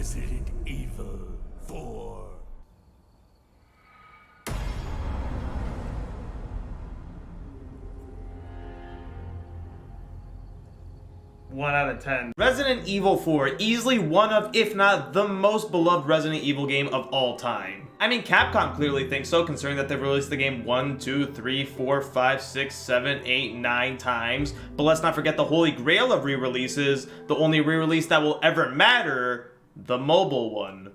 Resident Evil 4. 1 out of 10. Resident Evil 4, easily one of, if not the most beloved Resident Evil game of all time. I mean, Capcom clearly thinks so, considering that they've released the game 1, 2, 3, 4, 5, 6, 7, 8, 9 times. But let's not forget the holy grail of re-releases, the only re-release that will ever matter, the mobile one.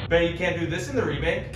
Bet you can't do this in the remake.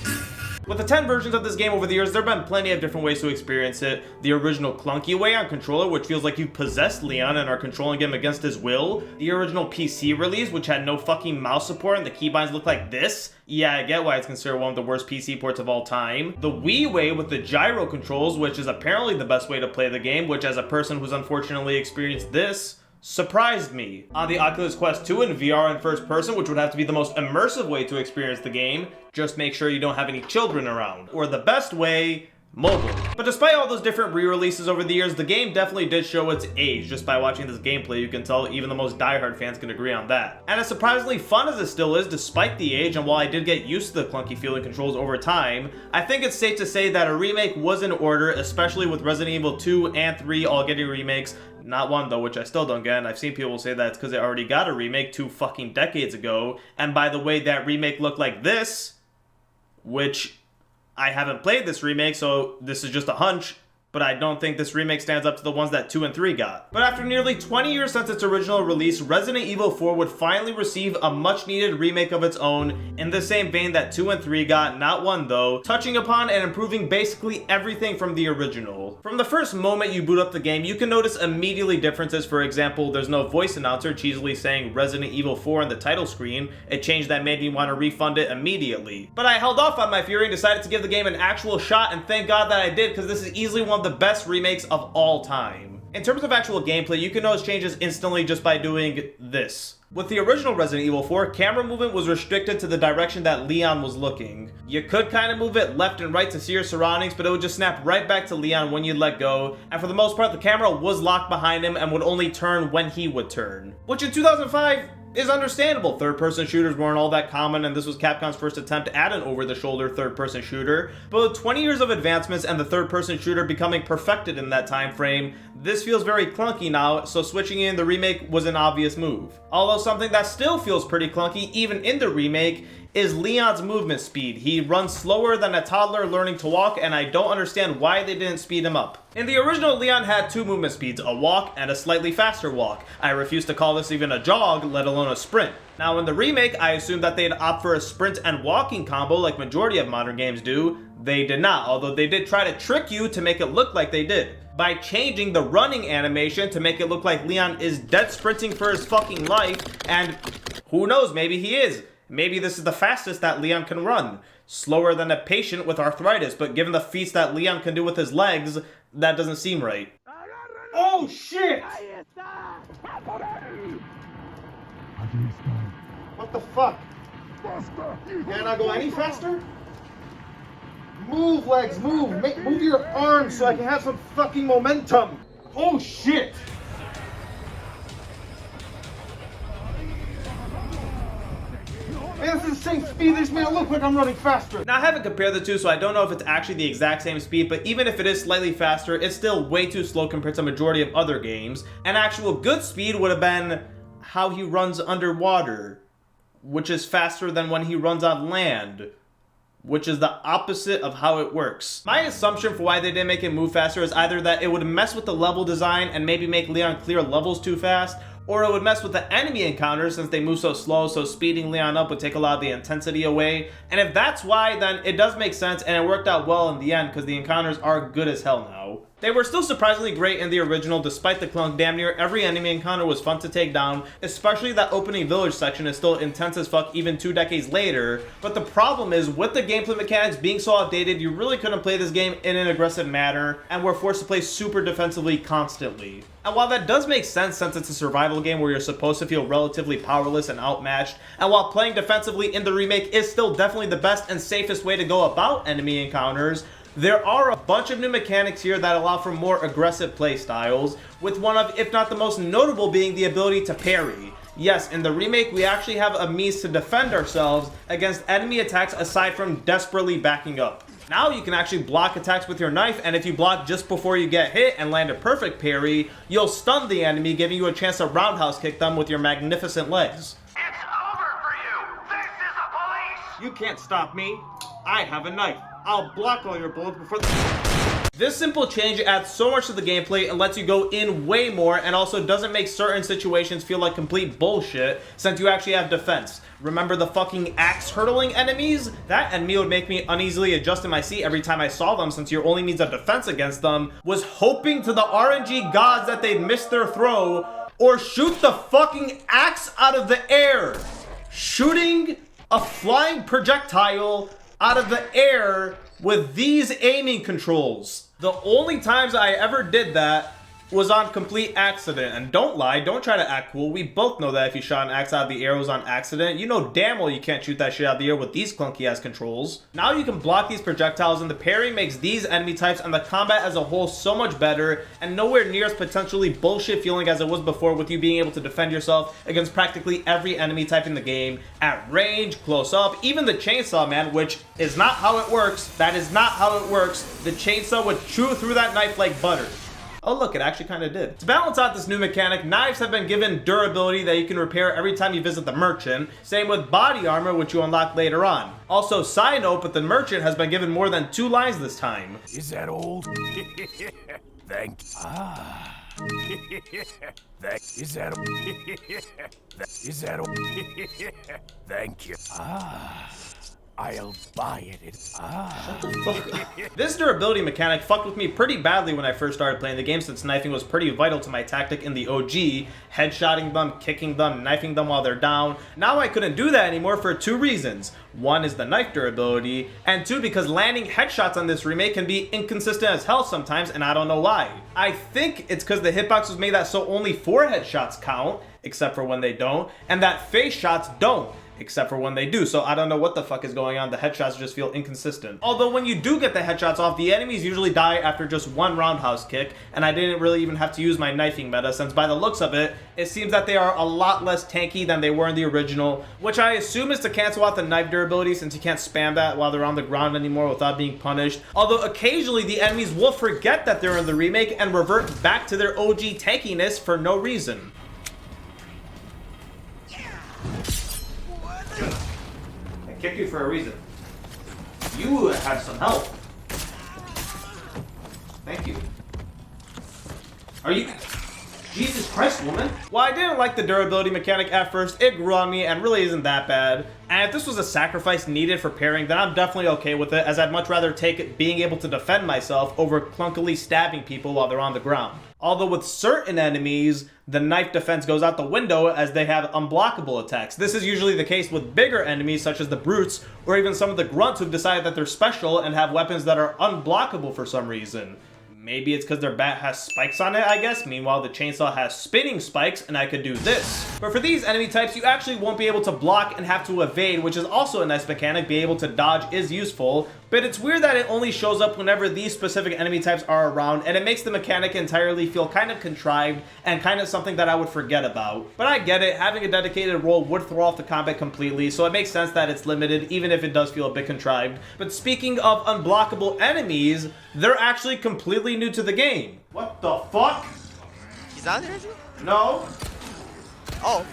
With the 10 versions of this game over the years, there have been plenty of different ways to experience it. The original clunky way on controller, which feels like you possessed Leon and are controlling him against his will. The original PC release, which had no fucking mouse support and the keybinds look like this. Yeah, I get why it's considered one of the worst PC ports of all time. The Wii way with the gyro controls, which is apparently the best way to play the game, which as a person who's unfortunately experienced this, surprised me. On the Oculus Quest 2 in VR and first person, which would have to be the most immersive way to experience the game, just make sure you don't have any children around. Or the best way, mobile. But despite all those different re-releases over the years, the game definitely did show its age. Just by watching this gameplay, you can tell even the most diehard fans can agree on that. And as surprisingly fun as it still is, despite the age, and while I did get used to the clunky feeling controls over time, I think it's safe to say that a remake was in order, especially with Resident Evil 2 and 3 all getting remakes. Not 1 though, which I still don't get, and I've seen people say that it's because they already got a remake 2 fucking decades ago. And by the way, that remake looked like this, which I haven't played this remake, so this is just a hunch, but I don't think this remake stands up to the ones that 2 and 3 got. But after nearly 20 years since its original release, Resident Evil 4 would finally receive a much needed remake of its own, in the same vein that 2 and 3 got, not 1 though, touching upon and improving basically everything from the original. From the first moment you boot up the game, you can notice immediately differences. For example, there's no voice announcer cheesily saying Resident Evil 4 on the title screen, a change that made me want to refund it immediately. But I held off on my fury and decided to give the game an actual shot, and thank God that I did, because this is easily one of the best remakes of all time. In terms of actual gameplay, you can notice changes instantly just by doing this. With the original Resident Evil 4, camera movement was restricted to the direction that Leon was looking. You could kind of move it left and right to see your surroundings, but it would just snap right back to Leon when you let go, and for the most part the camera was locked behind him and would only turn when he would turn. Which in 2005 is understandable. Third-person shooters weren't all that common, and this was Capcom's first attempt at an over-the-shoulder third-person shooter. But with 20 years of advancements and the third-person shooter becoming perfected in that time frame, this feels very clunky now, so switching in the remake was an obvious move. Although something that still feels pretty clunky, even in the remake, is Leon's movement speed. He runs slower than a toddler learning to walk, and I don't understand why they didn't speed him up. In the original, Leon had 2 movement speeds, a walk and a slightly faster walk. I refuse to call this even a jog, let alone a sprint. Now in the remake, I assumed that they'd opt for a sprint and walking combo like majority of modern games do. They did not, although they did try to trick you to make it look like they did, by changing the running animation to make it look like Leon is dead sprinting for his fucking life, and who knows, maybe he is. Maybe this is the fastest that Leon can run. Slower than a patient with arthritis, but given the feats that Leon can do with his legs, that doesn't seem right. Oh shit! What the fuck? Can I go any faster? Move, legs, move! Move your arms so I can have some fucking momentum! Oh shit! Man, this is the same speed, this man look like I'm running faster. Now I haven't compared the two, so I don't know if it's actually the exact same speed, but even if it is slightly faster, it's still way too slow compared to the majority of other games. An actual good speed would have been how he runs underwater, which is faster than when he runs on land, which is the opposite of how it works. My assumption for why they didn't make it move faster is either that it would mess with the level design and maybe make Leon clear levels too fast, or it would mess with the enemy encounters since they move so slow, so speeding Leon up would take a lot of the intensity away. And if that's why, then it does make sense, and it worked out well in the end because the encounters are good as hell now. They were still surprisingly great in the original despite the clunk. Damn near every enemy encounter was fun to take down, especially that opening village section is still intense as fuck even 2 decades later. But the problem is, with the gameplay mechanics being so outdated, you really couldn't play this game in an aggressive manner and were forced to play super defensively constantly. And while that does make sense since it's a survival game where you're supposed to feel relatively powerless and outmatched, and while playing defensively in the remake is still definitely the best and safest way to go about enemy encounters, There are a bunch of new mechanics here that allow for more aggressive playstyles, with one of, if not the most notable, being the ability to parry. Yes, in the remake, we actually have a means to defend ourselves against enemy attacks aside from desperately backing up. Now you can actually block attacks with your knife, and if you block just before you get hit and land a perfect parry, you'll stun the enemy, giving you a chance to roundhouse kick them with your magnificent legs. It's over for you! This is the police! You can't stop me. I have a knife. I'll block all your bullets before This simple change adds so much to the gameplay and lets you go in way more, and also doesn't make certain situations feel like complete bullshit since you actually have defense. Remember the fucking axe hurtling enemies? That enemy would make me uneasily adjust in my seat every time I saw them, since your only means of defense against them was hoping to the RNG gods that they'd miss their throw or shoot the fucking axe out of the air. Shooting a flying projectile out of the air with these aiming controls. The only times I ever did that was on complete accident. And don't lie, don't try to act cool. We both know that if you shot an axe out of the air, it was on accident. You know damn well you can't shoot that shit out of the air with these clunky ass controls. Now you can block these projectiles, and the parry makes these enemy types and the combat as a whole so much better, and nowhere near as potentially bullshit feeling as it was before, with you being able to defend yourself against practically every enemy type in the game, at range, close up, even the chainsaw, man, which is not how it works. That is not how it works. The chainsaw would chew through that knife like butter. Oh look, it actually kind of did. To balance out this new mechanic, knives have been given durability that you can repair every time you visit the merchant. Same with body armor, which you unlock later on. Also, side note, but the merchant has been given more than 2 lines this time. Is that old? Thank That is that is that Thank you. I'll buy it. This durability mechanic fucked with me pretty badly when I first started playing the game, since knifing was pretty vital to my tactic in the OG, headshotting them, kicking them, knifing them while they're down. Now I couldn't do that anymore for 2 reasons. 1 is the knife durability, and 2 because landing headshots on this remake can be inconsistent as hell sometimes, and I don't know why. I think it's because the hitbox was made that so only 4 headshots count, except for when they don't, and that face shots don't, except for when they do. So I don't know what the fuck is going on. The headshots just feel inconsistent. Although when you do get the headshots off, the enemies usually die after just 1 roundhouse kick, and I didn't really even have to use my knifing meta, since by the looks of it, it seems that they are a lot less tanky than they were in the original, which I assume is to cancel out the knife durability, since you can't spam that while they're on the ground anymore without being punished. Although occasionally the enemies will forget that they're in the remake and revert back to their OG tankiness for no reason. I kicked you for a reason. You have some help. Thank you. Are you... Jesus Christ, woman. While I didn't like the durability mechanic at first, it grew on me and really isn't that bad. And if this was a sacrifice needed for parrying, then I'm definitely okay with it, as I'd much rather take being able to defend myself over clunkily stabbing people while they're on the ground. Although with certain enemies, the knife defense goes out the window as they have unblockable attacks. This is usually the case with bigger enemies such as the brutes, or even some of the grunts who've decided that they're special and have weapons that are unblockable for some reason. Maybe it's because their bat has spikes on it, I guess. Meanwhile, the chainsaw has spinning spikes, and I could do this. But for these enemy types, you actually won't be able to block and have to evade, which is also a nice mechanic. Being able to dodge is useful, but it's weird that it only shows up whenever these specific enemy types are around, and it makes the mechanic entirely feel kind of contrived and kind of something that I would forget about. But I get it, having a dedicated role would throw off the combat completely, so it makes sense that it's limited, even if it does feel a bit contrived. But speaking of unblockable enemies, they're actually completely new to the game. What the fuck? He's on there, is he? No. Oh.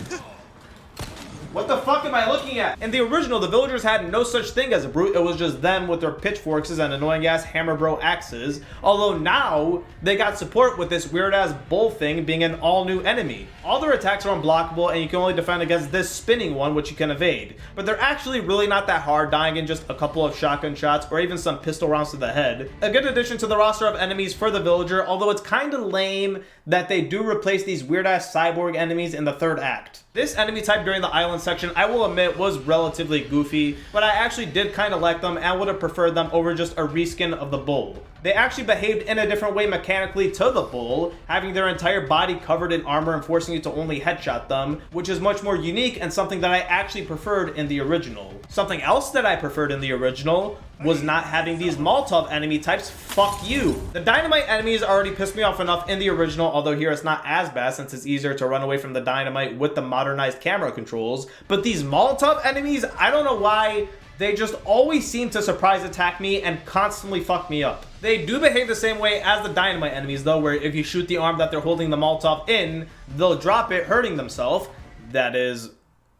What the fuck am I looking at? In the original, the villagers had no such thing as a brute. It was just them with their pitchforks and annoying ass hammer bro axes. Although now, they got support with this weird ass bull thing being an all new enemy. All their attacks are unblockable, and you can only defend against this spinning one, which you can evade. But they're actually really not that hard, dying in just a couple of shotgun shots or even some pistol rounds to the head. A good addition to the roster of enemies for the villager, although it's kinda lame that they do replace these weird ass cyborg enemies in the 3rd act. This enemy type during the island section, I will admit, was relatively goofy, but I actually did kind of like them and would have preferred them over just a reskin of the bull. They actually behaved in a different way mechanically to the bull, having their entire body covered in armor and forcing you to only headshot them, which is much more unique and something that I actually preferred in the original. Something else that I preferred in the original was not having these Molotov enemy types. Fuck you. The dynamite enemies already pissed me off enough in the original, although here it's not as bad since it's easier to run away from the dynamite with the modernized camera controls. But these Molotov enemies, I don't know why, they just always seem to surprise attack me and constantly fuck me up. They do behave the same way as the dynamite enemies though, where if you shoot the arm that they're holding the Molotov in, they'll drop it, hurting themselves. That is,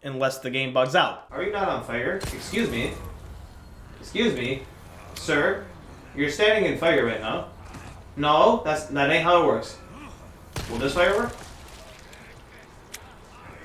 unless the game bugs out. Are you not on fire? Excuse me. Excuse me. Sir, you're standing in fire right now. No, that ain't how it works. Will this fire work?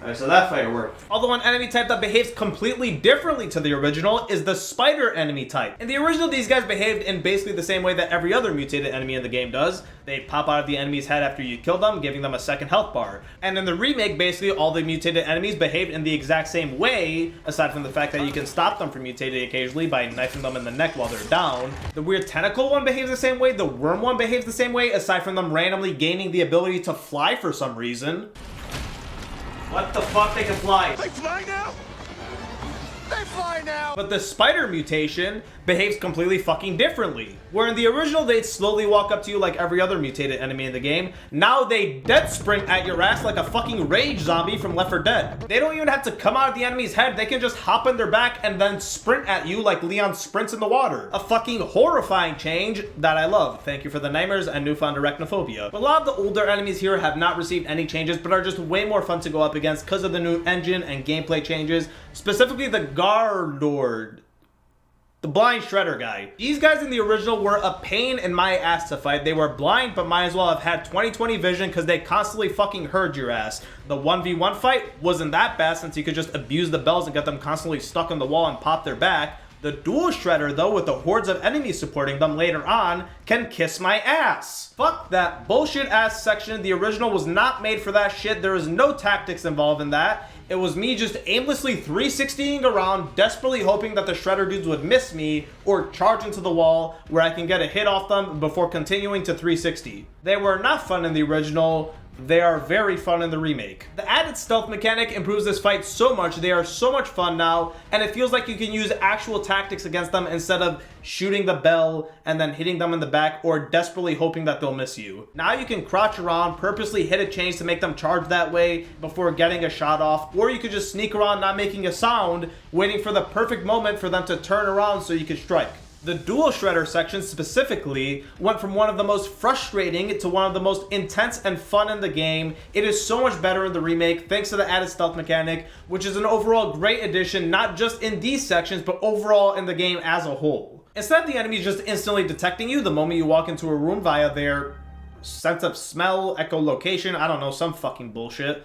Alright, so that fire worked. Although an enemy type that behaves completely differently to the original is the spider enemy type. In the original, these guys behaved in basically the same way that every other mutated enemy in the game does. They pop out of the enemy's head after you kill them, giving them a second health bar. And in the remake, basically all the mutated enemies behaved in the exact same way, aside from the fact that you can stop them from mutating occasionally by knifing them in the neck while they're down. The weird tentacle one behaves the same way, the worm one behaves the same way, aside from them randomly gaining the ability to fly for some reason. What the fuck? They can fly. They fly now? They fly now! But the spider mutation behaves completely fucking differently. Where in the original, they'd slowly walk up to you like every other mutated enemy in the game. Now they dead sprint at your ass like a fucking rage zombie from Left 4 Dead. They don't even have to come out of the enemy's head. They can just hop on their back and then sprint at you like Leon sprints in the water. A fucking horrifying change that I love. Thank you for the nightmares and newfound arachnophobia. But a lot of the older enemies here have not received any changes, but are just way more fun to go up against because of the new engine and gameplay changes. Specifically the Gardord. The blind shredder guy. These guys in the original were a pain in my ass to fight. They were blind, but might as well have had 20/20 vision because they constantly fucking heard your ass. The 1v1 fight wasn't that bad since you could just abuse the bells and get them constantly stuck on the wall and pop their back. The dual shredder though, with the hordes of enemies supporting them later on, can kiss my ass. Fuck that bullshit ass section. The original was not made for that shit. There is no tactics involved in that. It was me just aimlessly 360ing around, desperately hoping that the shredder dudes would miss me or charge into the wall where I can get a hit off them before continuing to 360. They were not fun in the original. They are very fun in the remake. The added stealth mechanic improves this fight so much. They are so much fun now, and it feels like you can use actual tactics against them instead of shooting the bell and then hitting them in the back or desperately hoping that they'll miss you. Now you can crouch around, purposely hit a change to make them charge that way before getting a shot off, or you could just sneak around not making a sound, waiting for the perfect moment for them to turn around so you can strike. The dual shredder section specifically went from one of the most frustrating to one of the most intense and fun in the game. It is so much better in the remake thanks to the added stealth mechanic, which is an overall great addition, not just in these sections, but overall in the game as a whole. Instead of the enemies just instantly detecting you the moment you walk into a room via their sense of smell, echolocation, I don't know, some fucking bullshit.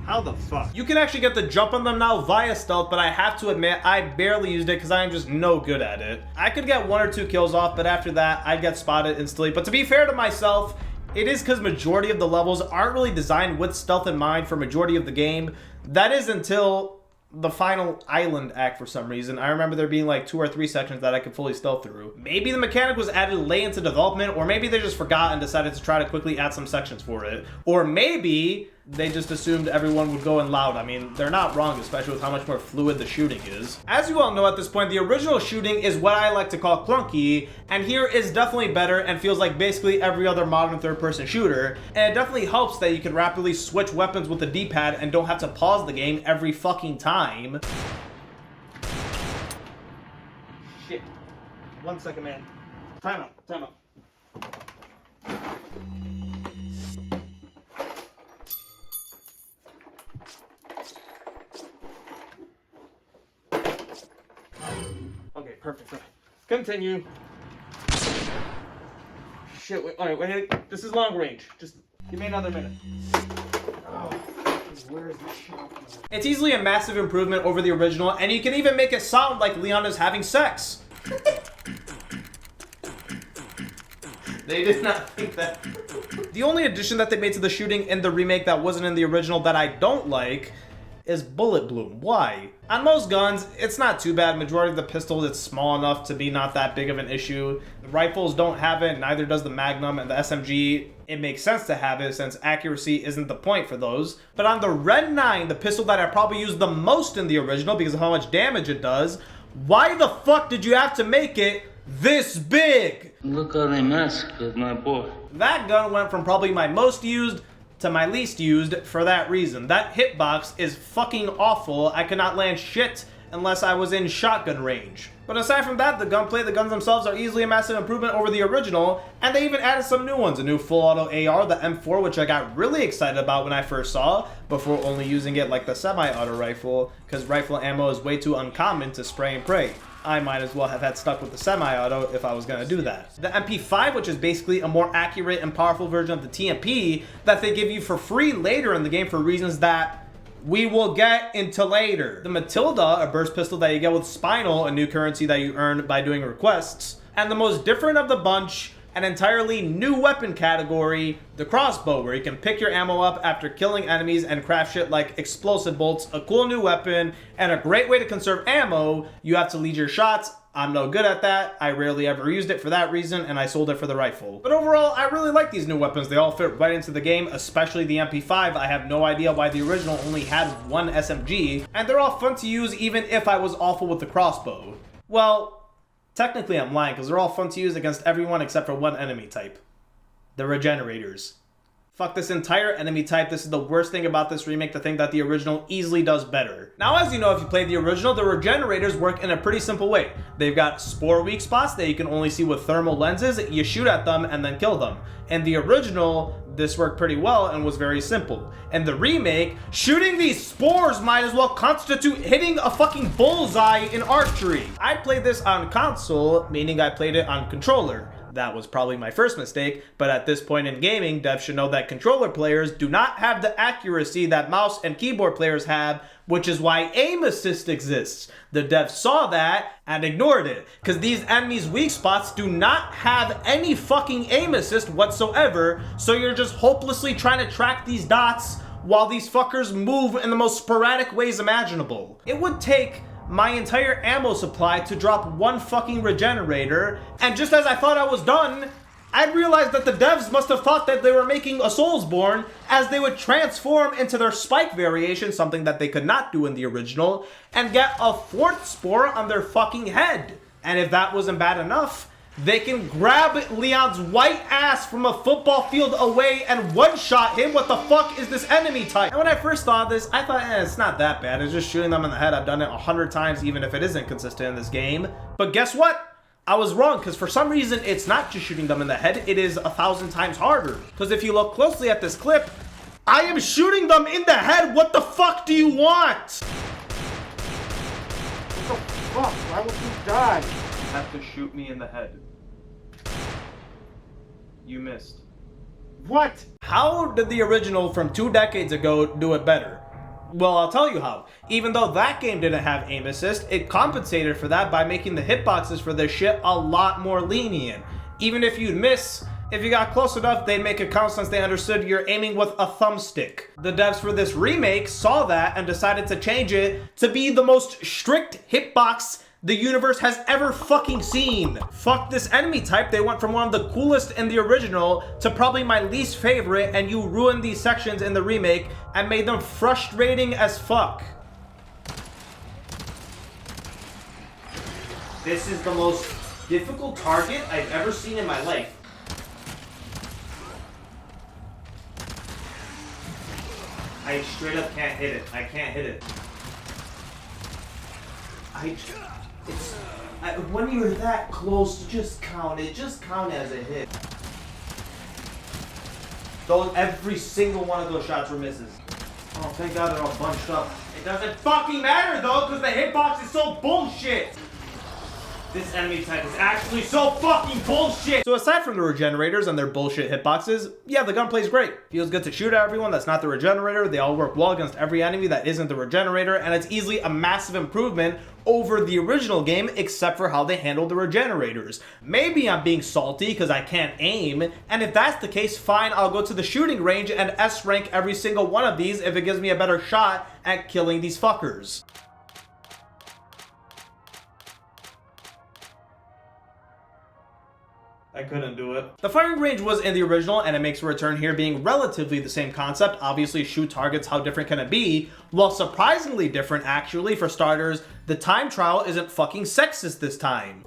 How the fuck? You can actually get the jump on them now via stealth, but I have to admit, I barely used it because I am just no good at it. I could get 1 or 2 kills off, but after that, I'd get spotted instantly. But to be fair to myself, it is because majority of the levels aren't really designed with stealth in mind for majority of the game. That is until the final island act for some reason. I remember there being like 2 or 3 sections that I could fully stealth through. Maybe the mechanic was added late into development, or maybe they just forgot and decided to try to quickly add some sections for it. Or maybe they just assumed everyone would go in loud. I mean, they're not wrong, especially with how much more fluid the shooting is. As you all know at this point, the original shooting is what I like to call clunky, and here is definitely better and feels like basically every other modern third-person shooter, and it definitely helps that you can rapidly switch weapons with the D-pad and don't have to pause the game every fucking time. Shit. 1 second, man. Time out, time out. Okay, perfect. Continue. Shit, wait, alright, wait, this is long range. Just give me another minute. Oh, where is this shit? It's easily a massive improvement over the original, and you can even make it sound like Leon is having sex. They did not think that. The only addition that they made to the shooting in the remake that wasn't in the original that I don't like is bullet bloom. Why? On most guns, it's not too bad. Majority of the pistols, it's small enough to be not that big of an issue. The rifles don't have it, neither does the Magnum, and the SMG, it makes sense to have it since accuracy isn't the point for those. But on the Red 9, the pistol that I probably used the most in the original because of how much damage it does, why the fuck did you have to make it this big? Look how they massacred my boy. That gun went from probably my most used to my least used for that reason. That hitbox is fucking awful. I could not land shit unless I was in shotgun range. But aside from that, the gunplay, the guns themselves are easily a massive improvement over the original, and they even added some new ones. A new full auto AR, the M4, which I got really excited about when I first saw, before only using it like the semi-auto rifle, because rifle ammo is way too uncommon to spray and pray. I might as well have had stuck with the semi-auto if I was going to do that. The MP5, which is basically a more accurate and powerful version of the TMP that they give you for free later in the game for reasons that we will get into later. The Matilda, a burst pistol that you get with Spinal, a new currency that you earn by doing requests. And the most different of the bunch, an entirely new weapon category, the crossbow, where you can pick your ammo up after killing enemies and craft shit like explosive bolts, a cool new weapon, and a great way to conserve ammo. You have to lead your shots. I'm no good at that. I rarely ever used it for that reason, and I sold it for the rifle. But overall, I really like these new weapons. They all fit right into the game, especially the MP5. I have no idea why the original only had one SMG, and they're all fun to use even if I was awful with the crossbow. Well, technically I'm lying, because they're all fun to use against everyone except for one enemy type. The Regenerators. Fuck this entire enemy type. This is the worst thing about this remake, the thing that the original easily does better. Now, as you know, if you played the original, the Regenerators work in a pretty simple way. They've got spore weak spots that you can only see with thermal lenses. You shoot at them and then kill them. In the original, this worked pretty well and was very simple. In the remake, shooting these spores might as well constitute hitting a fucking bullseye in archery. I played this on console, meaning I played it on controller. That was probably my first mistake, but at this point in gaming, devs should know that controller players do not have the accuracy that mouse and keyboard players have, which is why aim assist exists. The devs saw that and ignored it, because these enemies' weak spots do not have any fucking aim assist whatsoever, so you're just hopelessly trying to track these dots while these fuckers move in the most sporadic ways imaginable. It would take my entire ammo supply to drop one fucking regenerator, and just as I thought I was done, I realized that the devs must have thought that they were making a Soulsborne, as they would transform into their spike variation, something that they could not do in the original, and get a fourth spore on their fucking head. And if that wasn't bad enough, they can grab Leon's white ass from a football field away and one-shot him. What the fuck is this enemy type? And when I first saw this, I thought, it's not that bad. It's just shooting them in the head. I've done it 100 times, even if it isn't consistent in this game. But guess what? I was wrong, because for some reason, it's not just shooting them in the head. It is 1,000 times harder. Because if you look closely at this clip, I am shooting them in the head. What the fuck do you want? What the fuck? Why would you die? You have to shoot me in the head. You missed. What? How did the original from 2 decades ago do it better? Well, I'll tell you how. Even though that game didn't have aim assist, it compensated for that by making the hitboxes for this shit a lot more lenient. Even if you'd miss, if you got close enough, they'd make it count since they understood you're aiming with a thumbstick. The devs for this remake saw that and decided to change it to be the most strict hitbox the universe has ever fucking seen. Fuck this enemy type. They went from one of the coolest in the original to probably my least favorite, and you ruined these sections in the remake and made them frustrating as fuck. This is the most difficult target I've ever seen in my life. I straight up can't hit it. I can't hit it. When you're that close, just count it. Just count as a hit. Every single one of those shots were misses. Oh, thank God they're all bunched up. It doesn't fucking matter though, because the hitbox is so bullshit. This enemy type is actually so fucking bullshit! So aside from the regenerators and their bullshit hitboxes, yeah, the gunplay's great. Feels good to shoot at everyone that's not the regenerator, they all work well against every enemy that isn't the regenerator, and it's easily a massive improvement over the original game, except for how they handle the regenerators. Maybe I'm being salty because I can't aim, and if that's the case, fine, I'll go to the shooting range and S rank every single one of these if it gives me a better shot at killing these fuckers. I couldn't do it. The firing range was in the original, and it makes a return here being relatively the same concept. Obviously, shoot targets, how different can it be? Well, surprisingly different, actually. For starters, the time trial isn't fucking sexist this time.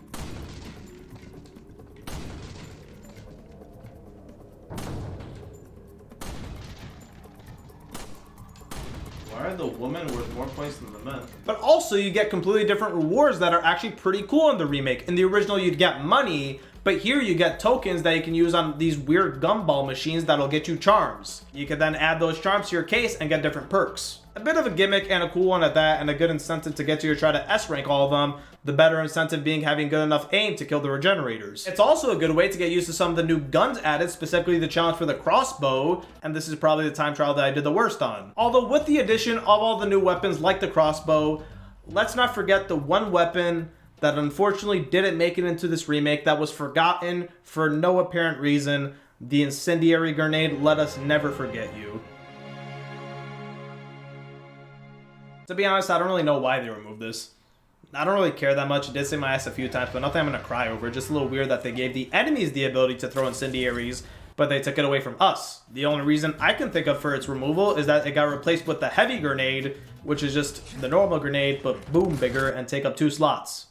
Why are the women worth more points than the men? But also, you get completely different rewards that are actually pretty cool in the remake. In the original, you'd get money, but here you get tokens that you can use on these weird gumball machines that'll get you charms. You can then add those charms to your case and get different perks. A bit of a gimmick and a cool one at that, and a good incentive to get you to try to S rank all of them, the better incentive being having good enough aim to kill the regenerators. It's also a good way to get used to some of the new guns added, specifically the challenge for the crossbow, and this is probably the time trial that I did the worst on. Although with the addition of all the new weapons like the crossbow, let's not forget the one weapon that unfortunately didn't make it into this remake, that was forgotten for no apparent reason. The incendiary grenade. Let us never forget you. To be honest, I don't really know why they removed this. I don't really care that much. It did save my ass a few times, but nothing I'm gonna cry over. Just a little weird that they gave the enemies the ability to throw incendiaries, but they took it away from us. The only reason I can think of for its removal is that it got replaced with the heavy grenade, which is just the normal grenade, but boom, bigger and take up 2 slots.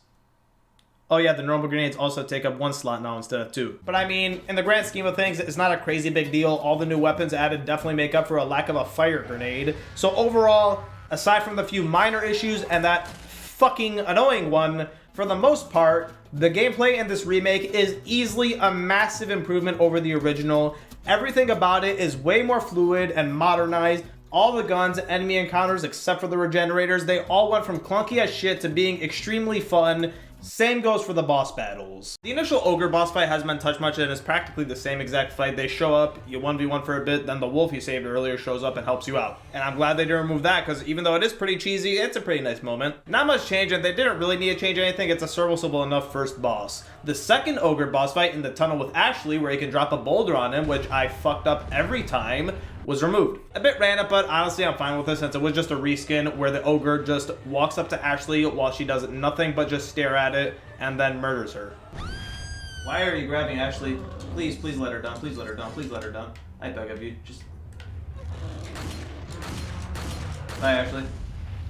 Oh yeah, the normal grenades also take up 1 slot now instead of 2. But I mean, in the grand scheme of things, it's not a crazy big deal. All the new weapons added definitely make up for a lack of a fire grenade. So overall, aside from the few minor issues and that fucking annoying one, for the most part, the gameplay in this remake is easily a massive improvement over the original. Everything about it is way more fluid and modernized. All the guns, enemy encounters, except for the regenerators, they all went from clunky as shit to being extremely fun. Same goes for the boss battles. The initial ogre boss fight hasn't been touched much, and it's practically the same exact fight. They show up, you 1v1 for a bit, then the wolf you saved earlier shows up and helps you out. And I'm glad they didn't remove that, because even though it is pretty cheesy, it's a pretty nice moment. Not much change, and they didn't really need to change anything. It's a serviceable enough first boss. The second ogre boss fight in the tunnel with Ashley, where you can drop a boulder on him, which I fucked up every time, was removed. A bit random, but honestly I'm fine with this since it was just a reskin where the ogre just walks up to Ashley while she does nothing but just stare at it and then murders her. Why are you grabbing Ashley? Please, please let her down. Please let her down. Please let her down. I beg of you. Just... Bye, Ashley.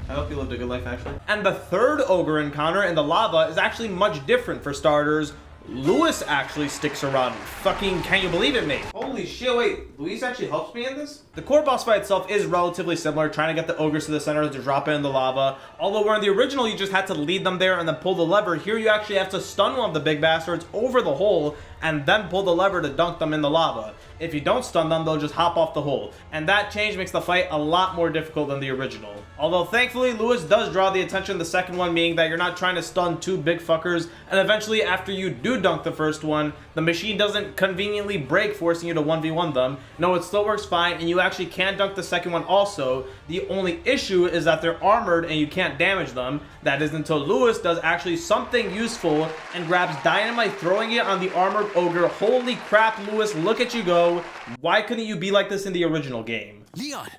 I hope you lived a good life, Ashley. And the third ogre encounter in the lava is actually much different. For starters, Lewis actually sticks around. Fucking, can you believe it, mate? Holy shit, wait, Luis actually helps me in this? The core boss fight itself is relatively similar, trying to get the ogres to the center to drop it in the lava. Although where in the original you just had to lead them there and then pull the lever, here you actually have to stun one of the big bastards over the hole and then pull the lever to dunk them in the lava. If you don't stun them, they'll just hop off the hole. And that change makes the fight a lot more difficult than the original. Although thankfully, Lewis does draw the attention of the second one, meaning that you're not trying to stun 2 big fuckers, and eventually after you do dunk the first one, the machine doesn't conveniently break, forcing you to 1v1 them. No, it still works fine, and you actually can dunk the second one also. The only issue is that they're armored and you can't damage them. That is until Lewis does actually something useful and grabs dynamite, throwing it on the armored ogre. Holy crap, Lewis, look at you go. Why couldn't you be like this in the original game? Leon!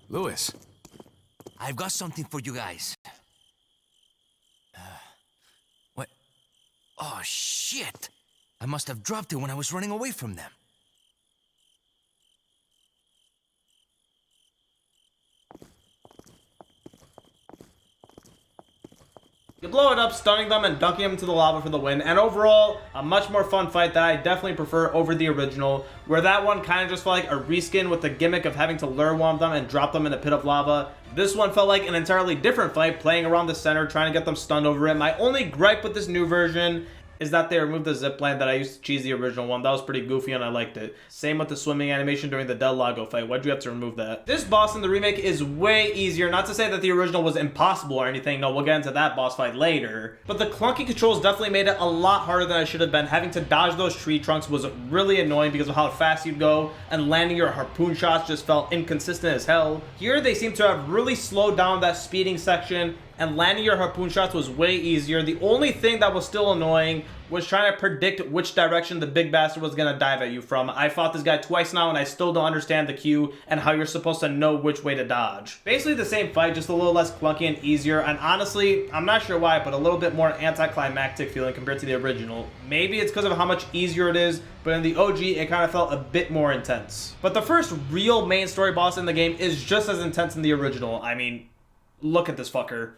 Lewis, I've got something for you guys. What? Oh, shit! I must have dropped it when I was running away from them. You blow it up, stunning them and dunking them into the lava for the win, and overall, a much more fun fight that I definitely prefer over the original, where that one kind of just felt like a reskin with the gimmick of having to lure one of them and drop them in a pit of lava. This one felt like an entirely different fight, playing around the center, trying to get them stunned over it. My only gripe with this new version is that they removed the zipline that I used to cheese the original one. That was pretty goofy and I liked it. Same with the swimming animation during the Del Lago fight. Why'd you have to remove that? This boss in the remake is way easier. Not to say that the original was impossible or anything. No, we'll get into that boss fight later. But the clunky controls definitely made it a lot harder than it should have been. Having to dodge those tree trunks was really annoying because of how fast you'd go, and landing your harpoon shots just felt inconsistent as hell. Here they seem to have really slowed down that speeding section, and landing your harpoon shots was way easier. The only thing that was still annoying was trying to predict which direction the big bastard was gonna dive at you from. I fought this guy twice now and I still don't understand the cue and how you're supposed to know which way to dodge. Basically the same fight, just a little less clunky and easier, and honestly, I'm not sure why, but a little bit more anticlimactic feeling compared to the original. Maybe it's because of how much easier it is, but in the OG, it kind of felt a bit more intense. But the first real main story boss in the game is just as intense in the original. I mean, look at this fucker.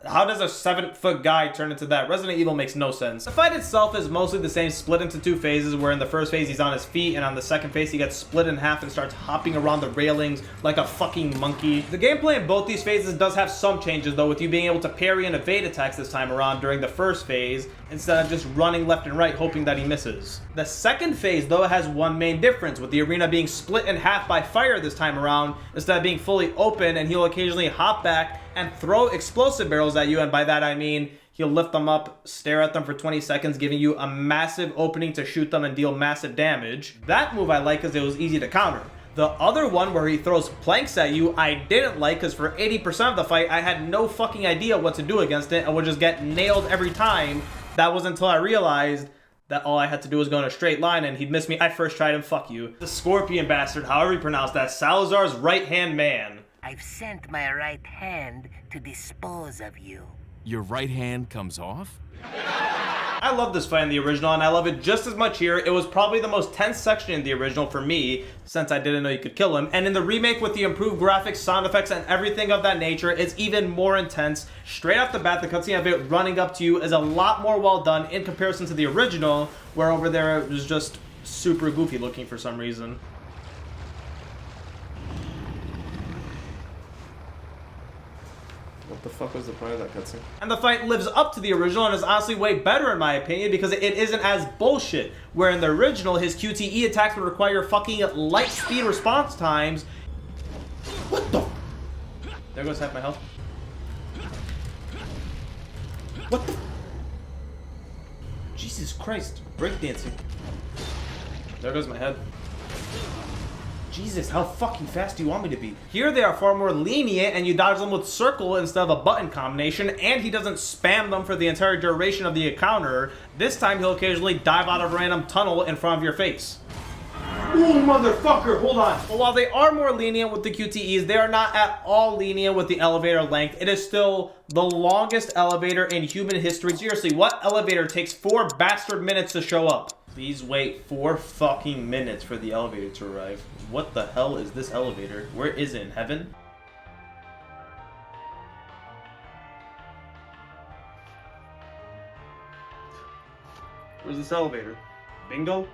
How does a 7-foot guy turn into that? Resident Evil makes no sense. The fight itself is mostly the same, split into two phases, where in the first phase he's on his feet, and on the second phase he gets split in half and starts hopping around the railings like a fucking monkey. The gameplay in both these phases does have some changes though, with you being able to parry and evade attacks this time around during the first phase, instead of just running left and right hoping that he misses. The second phase though has one main difference, with the arena being split in half by fire this time around, instead of being fully open, and he'll occasionally hop back and throw explosive barrels at you, and by that I mean he'll lift them up, stare at them for 20 seconds, giving you a massive opening to shoot them and deal massive damage. That move I like because it was easy to counter. The other one where he throws planks at you, I didn't like because for 80% of the fight, I had no fucking idea what to do against it and would just get nailed every time. That was until I realized that all I had to do was go in a straight line and he'd miss me. I first tried him, fuck you. The scorpion bastard, however you pronounce that, Salazar's right-hand man. I've sent my right hand to dispose of you. Your right hand comes off? I love this fight in the original, and I love it just as much here. It was probably the most tense section in the original for me, since I didn't know you could kill him. And in the remake, with the improved graphics, sound effects, and everything of that nature, it's even more intense. Straight off the bat, the cutscene of it running up to you is a lot more well done in comparison to the original, where over there it was just super goofy looking for some reason. What the fuck was the point of that cutscene? And the fight lives up to the original and is honestly way better in my opinion because it isn't as bullshit. Where in the original, his QTE attacks would require fucking light speed response times. What the? There goes half my health. What the? Jesus Christ. Breakdancing. There goes my head. Jesus, how fucking fast do you want me to be? Here they are far more lenient and you dodge them with circle instead of a button combination, and he doesn't spam them for the entire duration of the encounter. This time he'll occasionally dive out of a random tunnel in front of your face. Ooh, motherfucker, hold on. But while they are more lenient with the QTEs, they are not at all lenient with the elevator length. It is still the longest elevator in human history. Seriously, what elevator takes 4 bastard minutes to show up? Please wait 4 fucking minutes for the elevator to arrive. What the hell is this elevator? Where is it? In heaven? Where's this elevator? Bingo?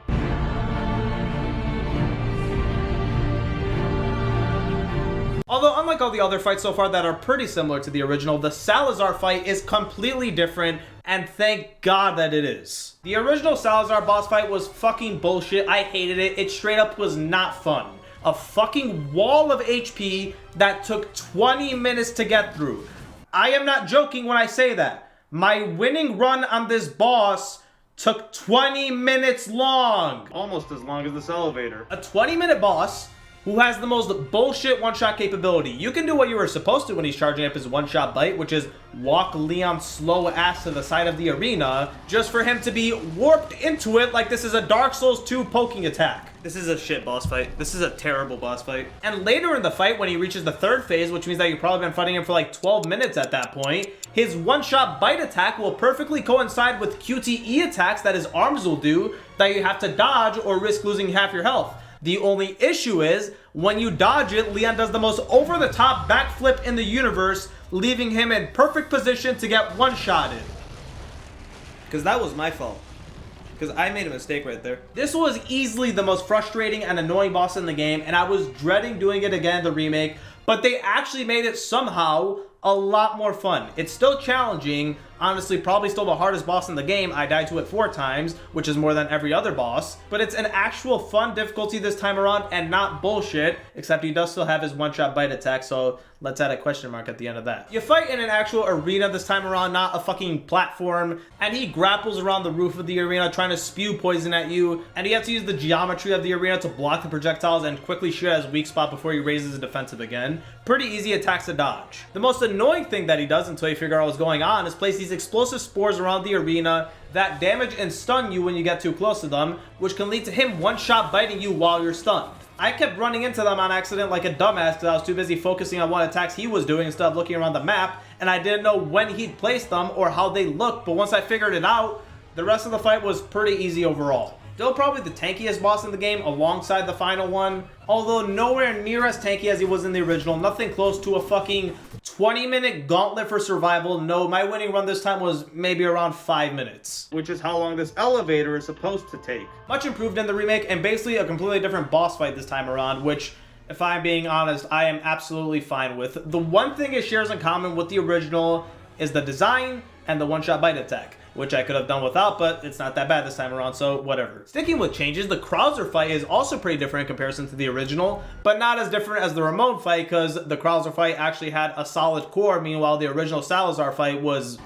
Although, unlike all the other fights so far that are pretty similar to the original, the Salazar fight is completely different, and thank God that it is. The original Salazar boss fight was fucking bullshit. I hated it. It straight up was not fun. A fucking wall of HP that took 20 minutes to get through. I am not joking when I say that. My winning run on this boss took 20 minutes long. Almost as long as this elevator. A 20-minute boss who has the most bullshit one-shot capability. You can do what you were supposed to when he's charging up his one-shot bite, which is walk Leon's slow ass to the side of the arena, just for him to be warped into it like this is a Dark Souls 2 poking attack. This is a shit boss fight. This is a terrible boss fight. And later in the fight, when he reaches the 3rd phase, which means that you've probably been fighting him for like 12 minutes at that point, his one-shot bite attack will perfectly coincide with QTE attacks that his arms will do, that you have to dodge or risk losing half your health. The only issue is, when you dodge it, Leon does the most over-the-top backflip in the universe, leaving him in perfect position to get one-shotted. Because that was my fault. Because I made a mistake right there. This was easily the most frustrating and annoying boss in the game, and I was dreading doing it again in the remake, but they actually made it somehow a lot more fun. It's still challenging, Honestly, probably still the hardest boss in the game. I died to it 4 times, which is more than every other boss. But it's an actual fun difficulty this time around and not bullshit, except he does still have his one-shot bite attack, so let's add a question mark at the end of that. You fight in an actual arena this time around, not a fucking platform, and he grapples around the roof of the arena trying to spew poison at you, and he has to use the geometry of the arena to block the projectiles and quickly shoot at his weak spot before he raises his defensive again. Pretty easy attacks to dodge. The most annoying thing that he does until you figure out what's going on is place these explosive spores around the arena that damage and stun you when you get too close to them, which can lead to him one-shot biting you while you're stunned. I kept running into them on accident like a dumbass because I was too busy focusing on what attacks he was doing instead of looking around the map, and I didn't know when he'd placed them or how they looked, but once I figured it out, the rest of the fight was pretty easy overall. Still probably the tankiest boss in the game alongside the final one, although nowhere near as tanky as he was in the original, nothing close to a fucking 20-minute gauntlet for survival. No, my winning run this time was maybe around 5 minutes, which is how long this elevator is supposed to take. Much improved in the remake and basically a completely different boss fight this time around, which, if I'm being honest, I am absolutely fine with. The one thing it shares in common with the original is the design and the one-shot bite attack, which I could have done without, but it's not that bad this time around, so whatever. Sticking with changes, the Krauser fight is also pretty different in comparison to the original, but not as different as the Ramon fight, because the Krauser fight actually had a solid core, meanwhile the original Salazar fight was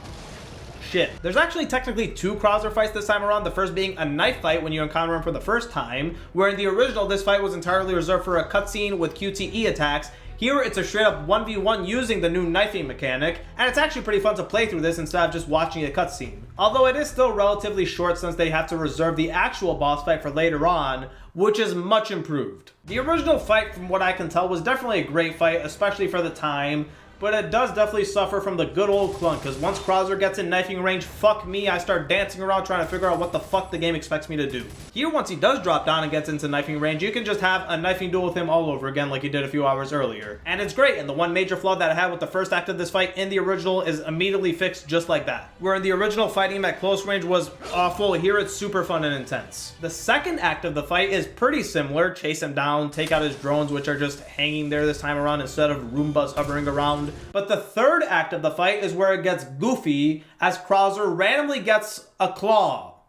shit. There's actually technically 2 Krauser fights this time around, the first being a knife fight when you encounter him for the first time, where in the original this fight was entirely reserved for a cutscene with QTE attacks. Here, it's a straight-up 1v1 using the new knifing mechanic, and it's actually pretty fun to play through this instead of just watching a cutscene. Although it is still relatively short since they have to reserve the actual boss fight for later on, which is much improved. The original fight, from what I can tell, was definitely a great fight, especially for the time, but it does definitely suffer from the good old clunk, because once Krauser gets in knifing range, fuck me, I start dancing around trying to figure out what the fuck the game expects me to do. Here, once he does drop down and gets into knifing range, you can just have a knifing duel with him all over again like you did a few hours earlier. And it's great, and the one major flaw that I had with the first act of this fight in the original is immediately fixed just like that. Where in the original, fighting him at close range was awful, here it's super fun and intense. The second act of the fight is pretty similar. Chase him down, take out his drones, which are just hanging there this time around instead of Roombas hovering around. But the third act of the fight is where it gets goofy, as Krauser randomly gets a claw.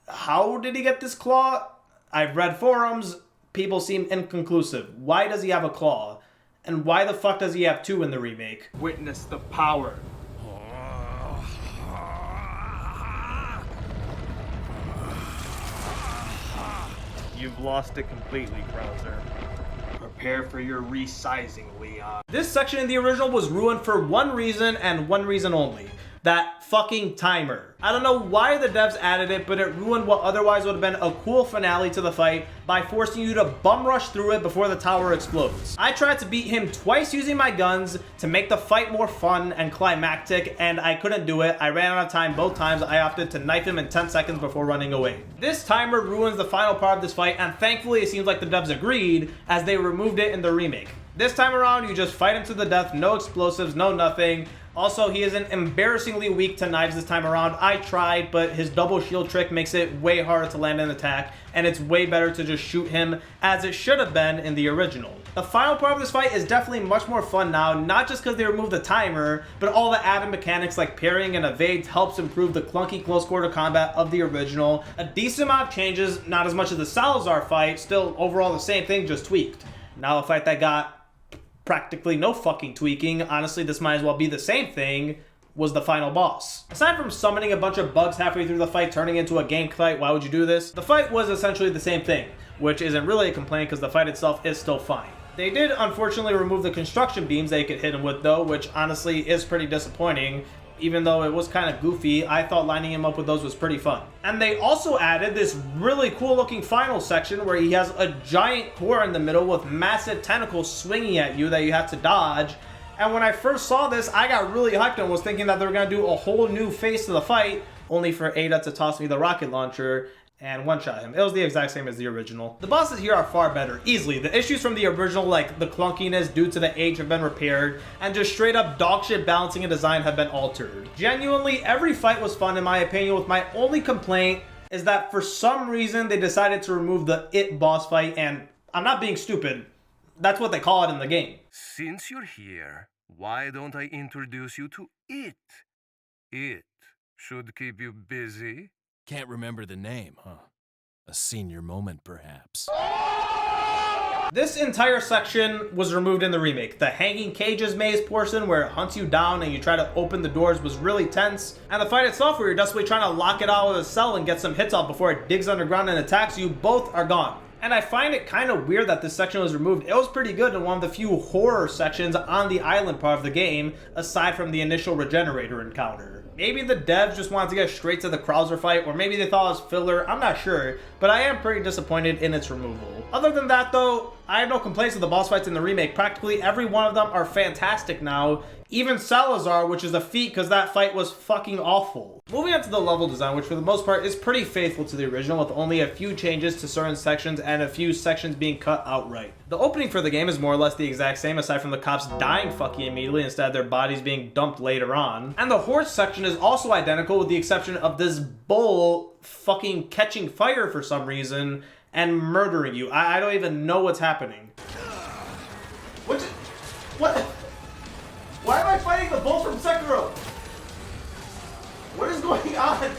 How did he get this claw? I've read forums, people seem inconclusive. Why does he have a claw? And why the fuck does he have 2 in the remake? Witness the power. You've lost it completely, Krauser. Prepare for your resizing, Leon. This section in the original was ruined for one reason and one reason only. That fucking timer. I don't know why the devs added it, but it ruined what otherwise would have been a cool finale to the fight by forcing you to bum rush through it before the tower explodes. I tried to beat him twice using my guns to make the fight more fun and climactic, and I couldn't do it. I ran out of time both times. I opted to knife him in 10 seconds before running away. This timer ruins the final part of this fight, and thankfully it seems like the devs agreed, as they removed it in the remake. This time around, you just fight him to the death, no explosives, no nothing. Also, he isn't embarrassingly weak to knives this time around. I tried, but his double shield trick makes it way harder to land an attack, and it's way better to just shoot him as it should have been in the original. The final part of this fight is definitely much more fun now, not just because they removed the timer, but all the added mechanics like parrying and evades helps improve the clunky close quarter combat of the original. A decent amount of changes, not as much as the Salazar fight, still overall the same thing, just tweaked. Now a fight that got practically no fucking tweaking, honestly this might as well be the same thing, was the final boss. Aside from summoning a bunch of bugs halfway through the fight, turning into a game fight, why would you do this? The fight was essentially the same thing, which isn't really a complaint because the fight itself is still fine. They did unfortunately remove the construction beams that you could hit him with though, which honestly is pretty disappointing. Even though it was kind of goofy, I thought lining him up with those was pretty fun. And they also added this really cool looking final section where he has a giant core in the middle with massive tentacles swinging at you that you have to dodge. And when I first saw this, I got really hyped and was thinking that they were going to do a whole new phase to the fight, only for Ada to toss me the rocket launcher and one-shot him. It was the exact same as the original. The bosses here are far better, easily. The issues from the original, like the clunkiness due to the age, have been repaired, and just straight up dogshit balancing and design have been altered. Genuinely, every fight was fun in my opinion, with my only complaint is that for some reason they decided to remove the It boss fight, and I'm not being stupid, that's what they call it in the game. Since you're here, why don't I introduce you to it? It should keep you busy. Can't remember the name, huh? A senior moment, perhaps. This entire section was removed in the remake. The hanging cages maze portion where it hunts you down and you try to open the doors was really tense. And the fight itself where you're desperately trying to lock it out of the cell and get some hits off before it digs underground and attacks you, both are gone. And I find it kind of weird that this section was removed. It was pretty good and one of the few horror sections on the island part of the game, aside from the initial regenerator encounter. Maybe the devs just wanted to get straight to the Krauser fight, or maybe they thought it was filler, I'm not sure, but I am pretty disappointed in its removal. Other than that though, I have no complaints with the boss fights in the remake. Practically every one of them are fantastic now. Even Salazar, which is a feat because that fight was fucking awful. Moving on to the level design, which for the most part is pretty faithful to the original with only a few changes to certain sections and a few sections being cut outright. The opening for the game is more or less the exact same aside from the cops dying fucking immediately instead of their bodies being dumped later on. And the horse section is also identical with the exception of this bull fucking catching fire for some reason and murdering you. I don't even know what's happening. What? Why am I fighting the bull from Sekiro? What is going on?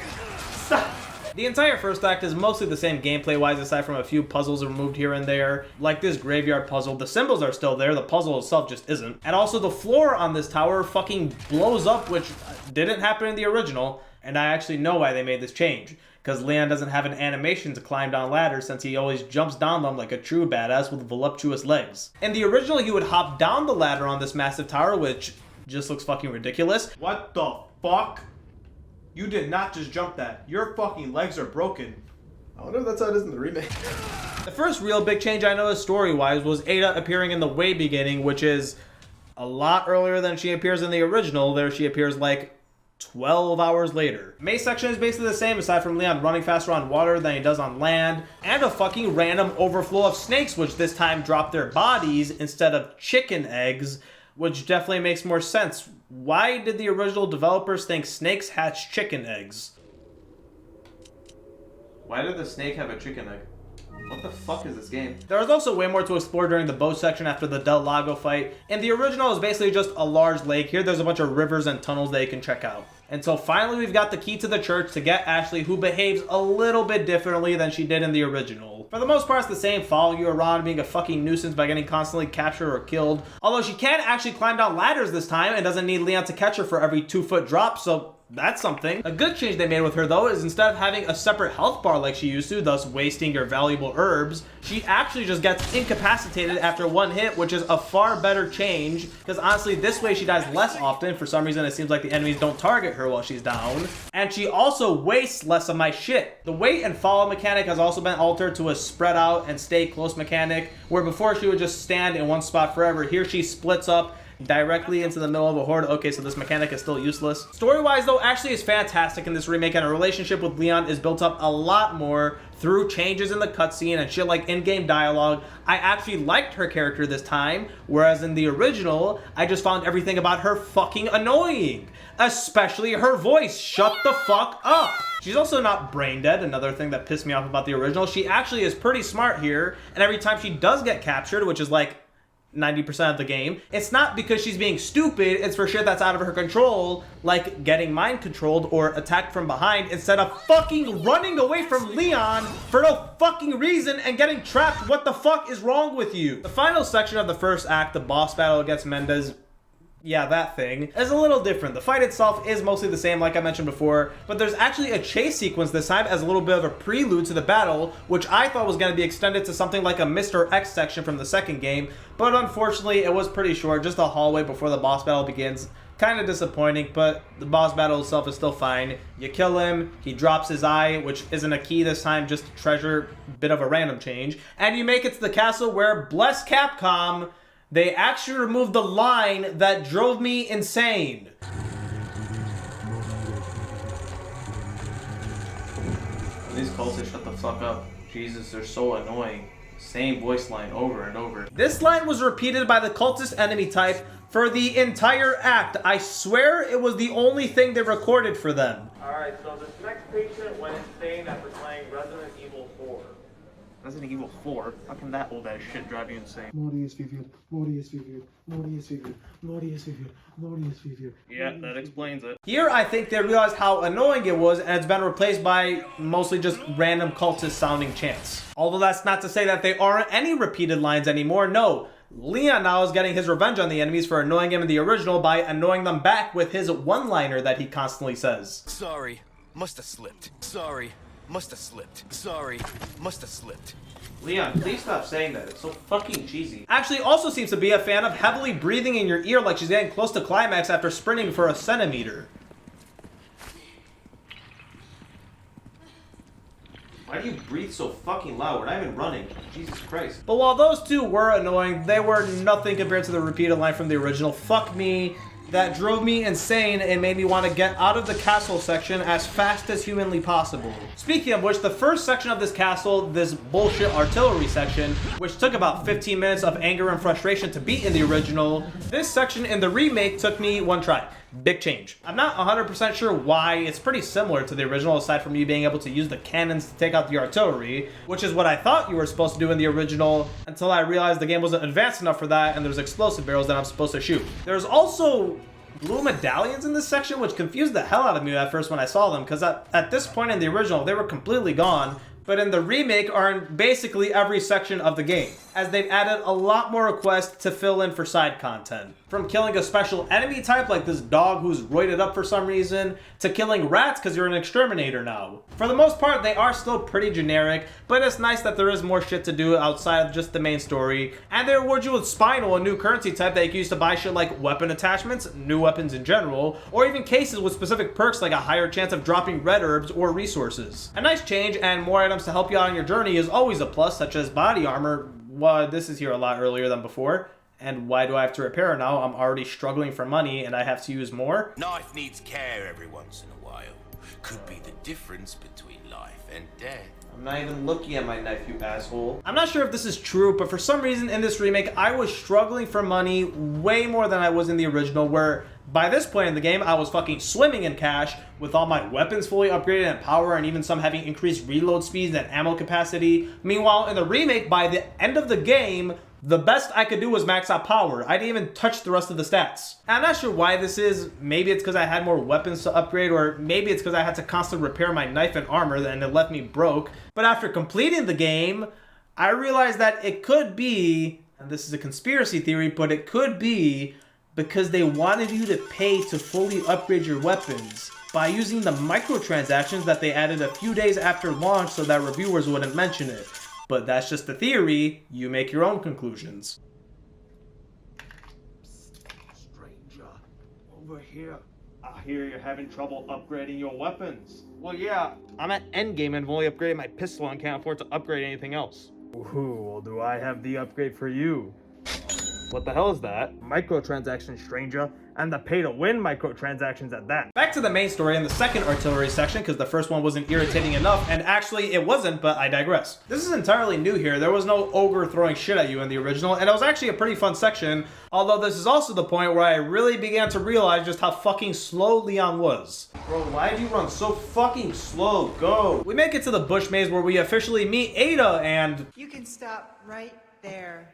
Stop. The entire first act is mostly the same gameplay-wise aside from a few puzzles removed here and there. Like this graveyard puzzle, the symbols are still there, the puzzle itself just isn't. And also the floor on this tower fucking blows up, which didn't happen in the original. And I actually know why they made this change. Because Leon doesn't have an animation to climb down ladders since he always jumps down them like a true badass with voluptuous legs. In the original, he would hop down the ladder on this massive tower, which just looks fucking ridiculous. What the fuck? You did not just jump that. Your fucking legs are broken. I wonder if that's how it is in the remake. The first real big change I noticed story-wise was Ada appearing in the way beginning, which is a lot earlier than she appears in the original. There she appears like 12 hours later. Maze section is basically the same aside from Leon running faster on water than he does on land, and a fucking random overflow of snakes, which this time drop their bodies instead of chicken eggs, which definitely makes more sense. Why did the original developers think snakes hatch chicken eggs? Why did the snake have a chicken egg? What the fuck is this game? There was also way more to explore during the boat section after the Del Lago fight. In the original, it was basically just a large lake. Here, there's a bunch of rivers and tunnels that you can check out. Until finally, we've got the key to the church to get Ashley, who behaves a little bit differently than she did in the original. For the most part, it's the same, following you around, being a fucking nuisance by getting constantly captured or killed. Although she can actually climb down ladders this time and doesn't need Leon to catch her for every 2-foot drop, so that's something. A good change they made with her though is instead of having a separate health bar like she used to, thus wasting your valuable herbs, she actually just gets incapacitated after one hit, which is a far better change because honestly this way she dies less often. For some reason it seems like the enemies don't target her while she's down, and she also wastes less of my shit. The wait and follow mechanic has also been altered to a spread out and stay close mechanic, where before she would just stand in one spot forever. Here she splits up directly into the middle of a horde. Okay, so this mechanic is still useless. Story-wise though, Ashley is fantastic in this remake, and her relationship with Leon is built up a lot more through changes in the cutscene and shit like in-game dialogue. I actually liked her character this time, whereas in the original, I just found everything about her fucking annoying. Especially her voice. Shut the fuck up. She's also not brain dead, another thing that pissed me off about the original. She actually is pretty smart here, and every time she does get captured, which is like 90% of the game, it's not because she's being stupid, it's for shit that's out of her control, like getting mind controlled or attacked from behind instead of fucking running away from Leon for no fucking reason and getting trapped. What the fuck is wrong with you? The final section of the first act, the boss battle against Mendez, yeah, that thing, is a little different. The fight itself is mostly the same like I mentioned before, but there's actually a chase sequence this time as a little bit of a prelude to the battle, which I thought was going to be extended to something like a Mr. X section from the second game, but unfortunately it was pretty short, just a hallway before the boss battle begins. Kind of disappointing, but the boss battle itself is still fine. You kill him, he drops his eye, which isn't a key this time, just a treasure, bit of a random change, and you make it to the castle where, bless Capcom, they actually removed the line that drove me insane. These cultists shut the fuck up. Jesus, they're so annoying. Same voice line over and over. This line was repeated by the cultist enemy type for the entire act. I swear it was the only thing they recorded for them. Alright, so this next patient went insane after playing Resident Evil 4. Resident Evil 4. How can that old ass shit drive you insane? Yeah, that explains it. Here, I think they realized how annoying it was, and it's been replaced by mostly just random cultist sounding chants. Although that's not to say that there aren't any repeated lines anymore. No, Leon now is getting his revenge on the enemies for annoying him in the original by annoying them back with his one-liner that he constantly says. Sorry, must have slipped. Sorry, must have slipped. Sorry, must have slipped. Leon, please stop saying that. It's so fucking cheesy. Actually, also seems to be a fan of heavily breathing in your ear like she's getting close to climax after sprinting for a centimeter. Why do you breathe so fucking loud? We're not even running. Jesus Christ. But while those two were annoying, they were nothing compared to the repeated line from the original. Fuck me. That drove me insane and made me want to get out of the castle section as fast as humanly possible. Speaking of which, the first section of this castle, this bullshit artillery section, which took about 15 minutes of anger and frustration to beat in the original, this section in the remake took me one try. Big change. I'm not 100% sure why. It's pretty similar to the original aside from you being able to use the cannons to take out the artillery, which is what I thought you were supposed to do in the original until I realized the game wasn't advanced enough for that and there's explosive barrels that I'm supposed to shoot. There's also blue medallions in this section, which confused the hell out of me at first when I saw them, because at this point in the original, they were completely gone, but in the remake are in basically every section of the game, as they've added a lot more requests to fill in for side content. From killing a special enemy type like this dog who's roided up for some reason, to killing rats because you're an exterminator now. For the most part, they are still pretty generic, but it's nice that there is more shit to do outside of just the main story, and they reward you with Spinal, a new currency type that you can use to buy shit like weapon attachments, new weapons in general, or even cases with specific perks like a higher chance of dropping red herbs or resources. A nice change and more items to help you out on your journey is always a plus, such as body armor. Well, this is here a lot earlier than before. And why do I have to repair it now? I'm already struggling for money and I have to use more. Knife needs care every once in a while. Could be the difference between life and death. I'm not even looking at my knife, you asshole. I'm not sure if this is true, but for some reason in this remake, I was struggling for money way more than I was in the original, where by this point in the game, I was fucking swimming in cash with all my weapons fully upgraded in power and even some having increased reload speeds and ammo capacity. Meanwhile, in the remake, by the end of the game, the best I could do was max out power. I didn't even touch the rest of the stats. And I'm not sure why this is. Maybe it's because I had more weapons to upgrade, or maybe it's because I had to constantly repair my knife and armor and it left me broke. But after completing the game, I realized that it could be, and this is a conspiracy theory, but it could be because they wanted you to pay to fully upgrade your weapons by using the microtransactions that they added a few days after launch so that reviewers wouldn't mention it. But that's just a theory. You make your own conclusions. Stranger, over here. I hear you're having trouble upgrading your weapons. Well, yeah, I'm at endgame and I've only upgraded my pistol and can't afford to upgrade anything else. Ooh, well, do I have the upgrade for you? What the hell is that? Microtransactions, stranger. And the pay-to-win microtransactions at that. Back to the main story in the second artillery section, because the first one wasn't irritating enough, and actually it wasn't, but I digress. This is entirely new here. There was no ogre throwing shit at you in the original, and it was actually a pretty fun section, although this is also the point where I really began to realize just how fucking slow Leon was. Bro, why do you run so fucking slow? Go! We make it to the bush maze where we officially meet Ada, and You can stop right there,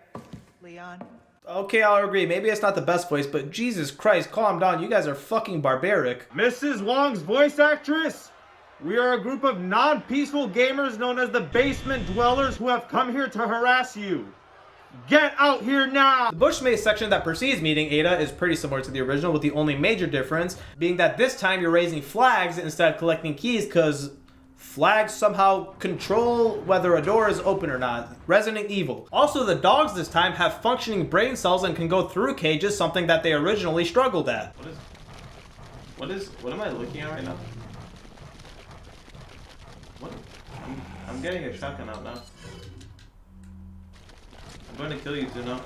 Leon. okay, I'll agree. Maybe it's not the best voice, but Jesus Christ, calm down. You guys are fucking barbaric. Mrs. Wong's voice actress? We are a group of non-peaceful gamers known as the Basement Dwellers who have come here to harass you. Get out here now! The bush maze section that precedes meeting Ada is pretty similar to the original, with the only major difference being that this time you're raising flags instead of collecting keys, because flags somehow control whether a door is open or not. Resident Evil. Also, the dogs this time have functioning brain cells and can go through cages, something that they originally struggled at. What am I looking at right now? What? I'm getting a shotgun out now. I'm going to kill you two now.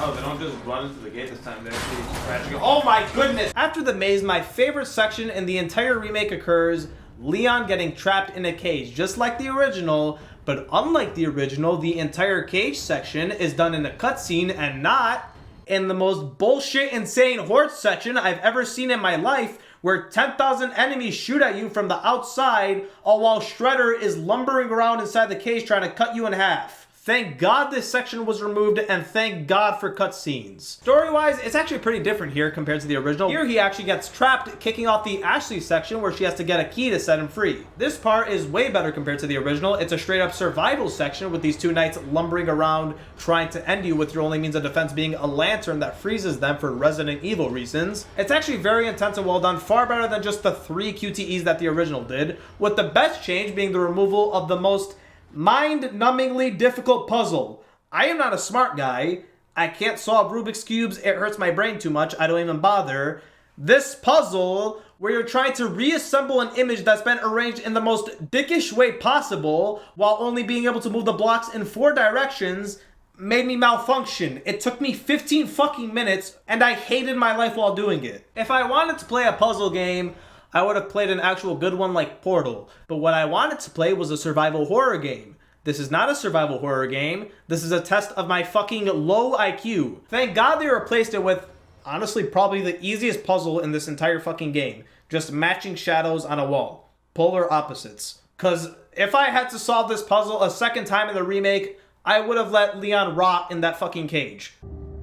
Oh, they don't just run into the gate this time, they're actually scratching. Oh my goodness! After the maze, my favorite section in the entire remake occurs, Leon getting trapped in a cage, just like the original, but unlike the original, the entire cage section is done in a cutscene and not in the most bullshit insane horse section I've ever seen in my life, where 10,000 enemies shoot at you from the outside, all while Shredder is lumbering around inside the cage trying to cut you in half. Thank God this section was removed, and thank God for cutscenes. Story-wise, it's actually pretty different here compared to the original. Here he actually gets trapped, kicking off the Ashley section where she has to get a key to set him free. This part is way better compared to the original. It's a straight-up survival section with these two knights lumbering around trying to end you, with your only means of defense being a lantern that freezes them for Resident Evil reasons. It's actually very intense and well done, far better than just the 3 QTEs that the original did, with the best change being the removal of the most mind-numbingly difficult puzzle. I am not a smart guy. I can't solve Rubik's Cubes. It hurts my brain too much. I don't even bother. This puzzle, where you're trying to reassemble an image that's been arranged in the most dickish way possible, while only being able to move the blocks in 4 directions, made me malfunction. It took me 15 fucking minutes, and I hated my life while doing it. If I wanted to play a puzzle game, I would have played an actual good one like Portal. But what I wanted to play was a survival horror game. This is not a survival horror game. This is a test of my fucking low IQ. Thank God they replaced it with, honestly, probably the easiest puzzle in this entire fucking game. Just matching shadows on a wall. Polar opposites. Cause if I had to solve this puzzle a second time in the remake, I would have let Leon rot in that fucking cage.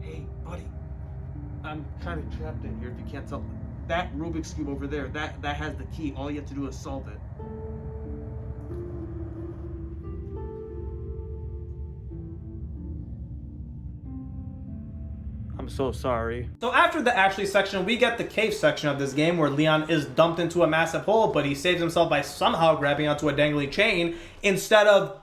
Hey, buddy. I'm kind of trapped in here if you can't tell. That Rubik's Cube over there, that has the key. All you have to do is solve it. I'm so sorry. So after the Ashley section, we get the cave section of this game where Leon is dumped into a massive hole, but he saves himself by somehow grabbing onto a dangling chain instead of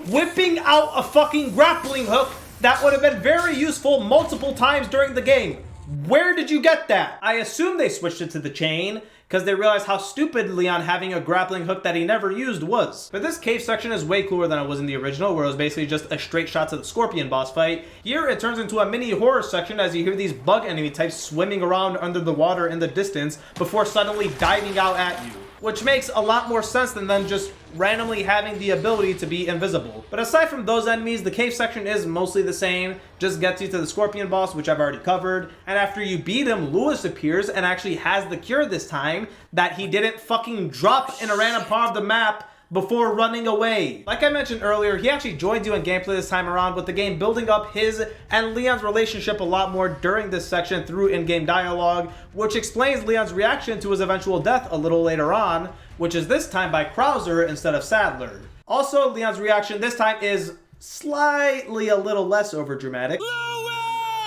whipping out a fucking grappling hook that would have been very useful multiple times during the game. Where did you get that? I assume they switched it to the chain because they realized how stupid Leon having a grappling hook that he never used was. But this cave section is way cooler than it was in the original, where it was basically just a straight shot to the Scorpion boss fight. Here it turns into a mini horror section as you hear these bug enemy types swimming around under the water in the distance before suddenly diving out at you, which makes a lot more sense than them just randomly having the ability to be invisible. But aside from those enemies, the cave section is mostly the same, just gets you to the Scorpion boss, which I've already covered, and after you beat him, Lewis appears and actually has the cure this time that he didn't fucking drop in a random part of the map before running away. Like I mentioned earlier, he actually joined you in gameplay this time around, with the game building up his and Leon's relationship a lot more during this section through in-game dialogue, which explains Leon's reaction to his eventual death a little later on, which is this time by Krauser instead of Sadler. Also, Leon's reaction this time is slightly a little less overdramatic.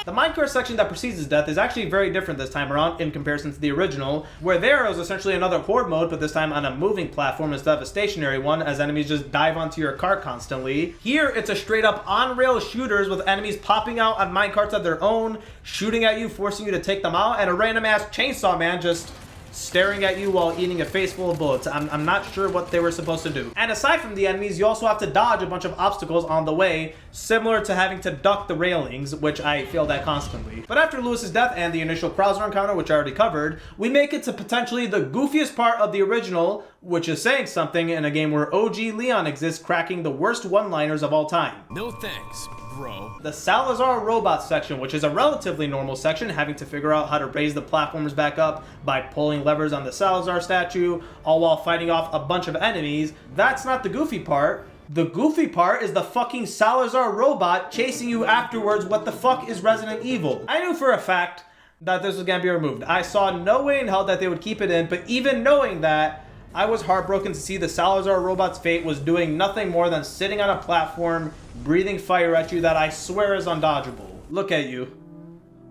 The minecart section that precedes his death is actually very different this time around in comparison to the original, where there was essentially another horde mode, but this time on a moving platform instead of a stationary one, as enemies just dive onto your cart constantly. Here, it's a straight up on-rail shooters with enemies popping out on minecarts of their own, shooting at you, forcing you to take them out, and a random ass chainsaw man just staring at you while eating a face full of bullets. I'm not sure what they were supposed to do. And aside from the enemies, you also have to dodge a bunch of obstacles on the way, similar to having to duck the railings, which I failed at constantly. But after Lewis's death and the initial Krauser encounter, which I already covered, we make it to potentially the goofiest part of the original, which is saying something in a game where OG Leon exists, cracking the worst one-liners of all time. No thanks, bro. The Salazar robot section, which is a relatively normal section, having to figure out how to raise the platforms back up by pulling levers on the Salazar statue, all while fighting off a bunch of enemies. That's not the goofy part. The goofy part is the fucking Salazar robot chasing you afterwards. What the fuck is Resident Evil? I knew for a fact that this was gonna be removed. I saw no way in hell that they would keep it in, but even knowing that, I was heartbroken to see the Salazar robot's fate was doing nothing more than sitting on a platform, breathing fire at you that I swear is undodgeable. Look at you.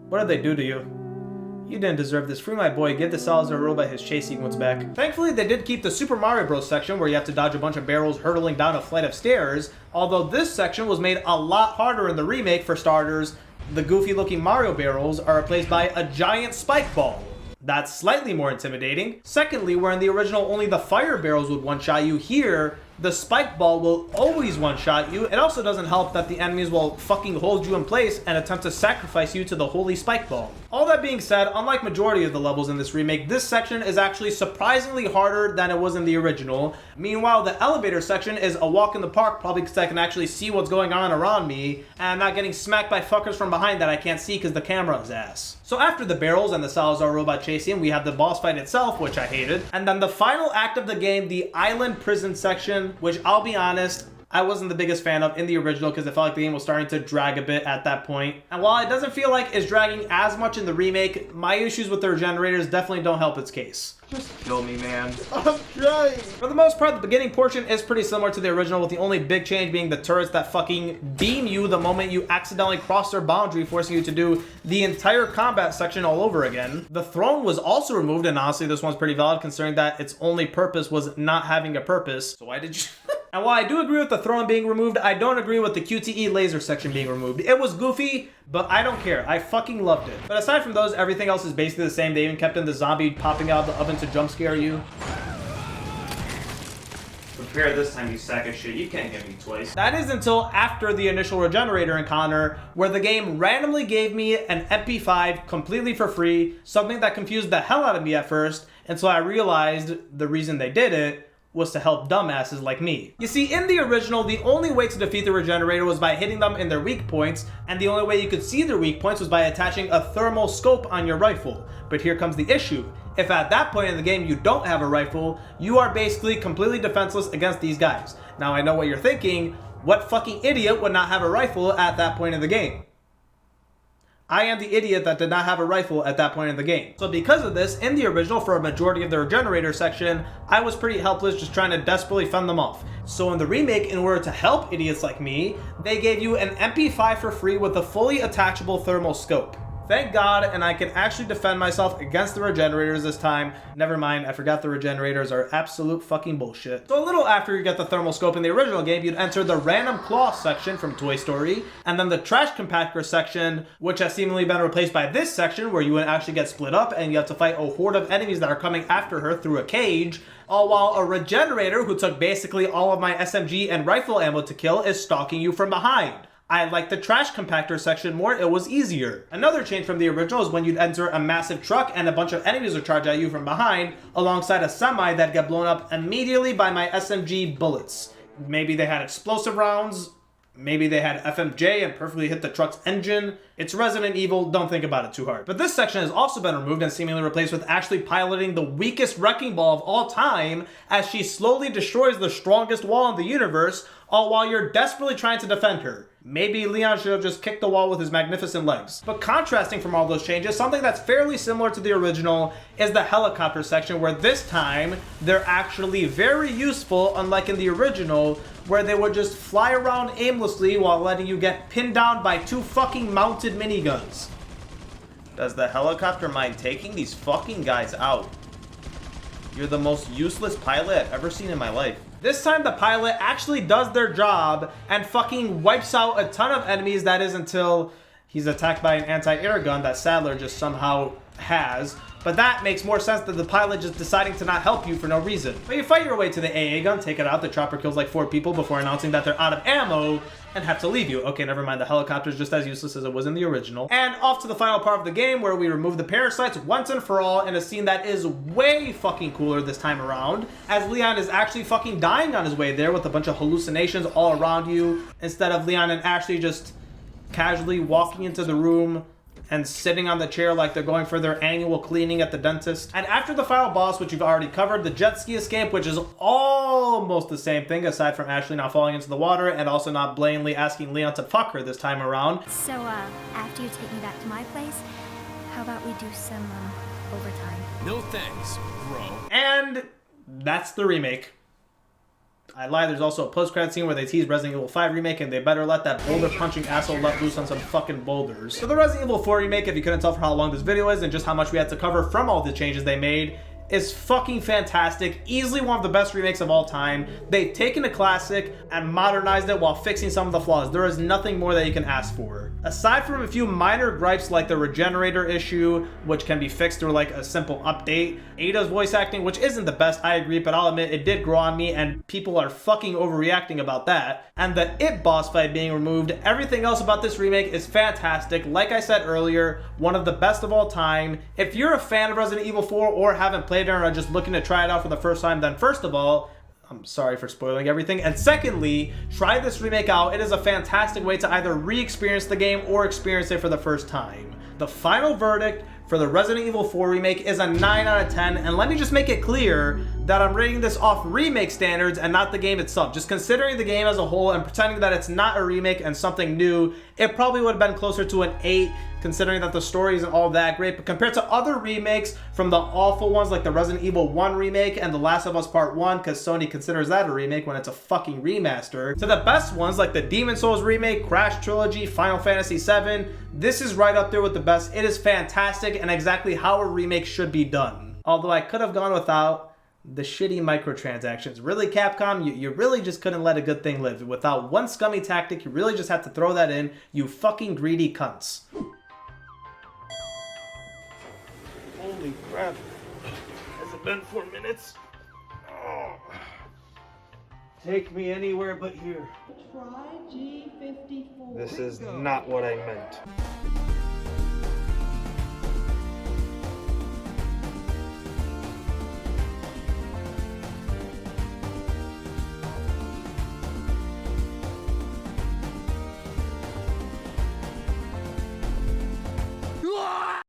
What did they do to you? You didn't deserve this. Free my boy. Give the Salazar robot his chase sequence back. Thankfully, they did keep the Super Mario Bros. Section where you have to dodge a bunch of barrels hurtling down a flight of stairs, although this section was made a lot harder in the remake. For starters, the goofy looking Mario barrels are replaced by a giant spike ball. That's slightly more intimidating. Secondly, where in the original only the fire barrels would one-shot you, here The spike ball will always one-shot you. It also doesn't help that the enemies will fucking hold you in place and attempt to sacrifice you to the holy spike ball. All that being said, unlike majority of the levels in this remake, this section is actually surprisingly harder than it was in the original. Meanwhile, the elevator section is a walk in the park, probably because I can actually see what's going on around me, and I'm not getting smacked by fuckers from behind that I can't see because the camera is ass. So after the barrels and the Salazar robot chasing, we have the boss fight itself, which I hated, and then the final act of the game, the island prison section, which I'll be honest, I wasn't the biggest fan of in the original because it felt like the game was starting to drag a bit at that point. And while it doesn't feel like it's dragging as much in the remake, my issues with the regenerators definitely don't help its case. Just kill me, man. I'm trying. For the most part, the beginning portion is pretty similar to the original, with the only big change being the turrets that fucking beam you the moment you accidentally cross their boundary, forcing you to do the entire combat section all over again. The throne was also removed, and honestly, this one's pretty valid considering that its only purpose was not having a purpose. So why did you... And while I do agree with the throne being removed, I don't agree with the QTE laser section being removed. It was goofy, but I don't care. I fucking loved it. But aside from those, everything else is basically the same. They even kept in the zombie popping out of the oven to jump scare you. Prepare this time, you sack of shit. You can't get me twice. That is until after the initial regenerator encounter, where the game randomly gave me an MP5 completely for free, something that confused the hell out of me at first, until I realized the reason they did it was to help dumbasses like me. You see, in the original, the only way to defeat the regenerator was by hitting them in their weak points, and the only way you could see their weak points was by attaching a thermal scope on your rifle. But here comes the issue. If at that point in the game you don't have a rifle, you are basically completely defenseless against these guys. Now I know what you're thinking, what fucking idiot would not have a rifle at that point in the game? I am the idiot that did not have a rifle at that point in the game. So because of this, in the original, for a majority of the regenerator section, I was pretty helpless just trying to desperately fend them off. So in the remake, in order to help idiots like me, they gave you an MP5 for free with a fully attachable thermal scope. Thank God, and I can actually defend myself against the regenerators this time. Never mind, I forgot the regenerators are absolute fucking bullshit. So a little after you get the thermal scope in the original game, you'd enter the random claw section from Toy Story, and then the trash compactor section, which has seemingly been replaced by this section, where you would actually get split up and you have to fight a horde of enemies that are coming after her through a cage, all while a regenerator, who took basically all of my SMG and rifle ammo to kill, is stalking you from behind. I like the trash compactor section more, it was easier. Another change from the original is when you'd enter a massive truck and a bunch of enemies would charge at you from behind, alongside a semi that get blown up immediately by my SMG bullets. Maybe they had explosive rounds, maybe they had FMJ and perfectly hit the truck's engine. It's Resident Evil, don't think about it too hard. But this section has also been removed and seemingly replaced with Ashley piloting the weakest wrecking ball of all time as she slowly destroys the strongest wall in the universe, all while you're desperately trying to defend her. Maybe Leon should have just kicked the wall with his magnificent legs. But contrasting from all those changes, something that's fairly similar to the original is the helicopter section, where this time they're actually very useful, unlike in the original, where they would just fly around aimlessly while letting you get pinned down by two fucking mounted miniguns. Does the helicopter mind taking these fucking guys out? You're the most useless pilot I've ever seen in my life. This time the pilot actually does their job and fucking wipes out a ton of enemies, that is until he's attacked by an anti-air gun that Sadler just somehow has. But that makes more sense than the pilot just deciding to not help you for no reason. But you fight your way to the AA gun, take it out, the chopper kills like 4 people before announcing that they're out of ammo and have to leave you. Okay, never mind, the helicopter's just as useless as it was in the original. And off to the final part of the game, where we remove the parasites once and for all in a scene that is way fucking cooler this time around, as Leon is actually fucking dying on his way there with a bunch of hallucinations all around you, instead of Leon and Ashley just casually walking into the room and sitting on the chair like they're going for their annual cleaning at the dentist. And after the final boss, which you've already covered, the jet ski escape, which is almost the same thing, aside from Ashley not falling into the water and also not blatantly asking Leon to fuck her this time around. So, after you take me back to my place, how about we do some, overtime? No thanks, bro. And that's the remake. I lied, there's also a post-credit scene where they tease Resident Evil 5 Remake, and they better let that boulder-punching asshole let loose on some fucking boulders. So the Resident Evil 4 Remake, if you couldn't tell for how long this video is and just how much we had to cover from all the changes they made, is fucking fantastic. Easily one of the best remakes of all time. They've taken a classic and modernized it while fixing some of the flaws. There is nothing more that you can ask for. Aside from a few minor gripes like the regenerator issue, which can be fixed through like a simple update, Ada's voice acting, which isn't the best, I agree, but I'll admit it did grow on me and people are fucking overreacting about that, and the It boss fight being removed, everything else about this remake is fantastic. Like I said earlier, one of the best of all time. If you're a fan of Resident Evil 4 or haven't played it or are just looking to try it out for the first time, then first of all, I'm sorry for spoiling everything. And secondly, try this remake out. It is a fantastic way to either re-experience the game or experience it for the first time. The final verdict for the Resident Evil 4 remake is a 9 out of 10, and let me just make it clear that I'm rating this off remake standards and not the game itself. Just considering the game as a whole and pretending that it's not a remake and something new, it probably would have been closer to an 8, considering that the story isn't all that great. But compared to other remakes, from the awful ones like the Resident Evil 1 remake and The Last of Us Part 1, because Sony considers that a remake when it's a fucking remaster, to the best ones like the Demon Souls remake, Crash Trilogy, Final Fantasy VII, this is right up there with the best. It is fantastic and exactly how a remake should be done. Although I could have gone without the shitty microtransactions. Really, Capcom, you really just couldn't let a good thing live. Without one scummy tactic, you really just had to throw that in, you fucking greedy cunts. Holy crap. Has it been 4 minutes? Oh. Take me anywhere but here. Try G54. This is not what I meant.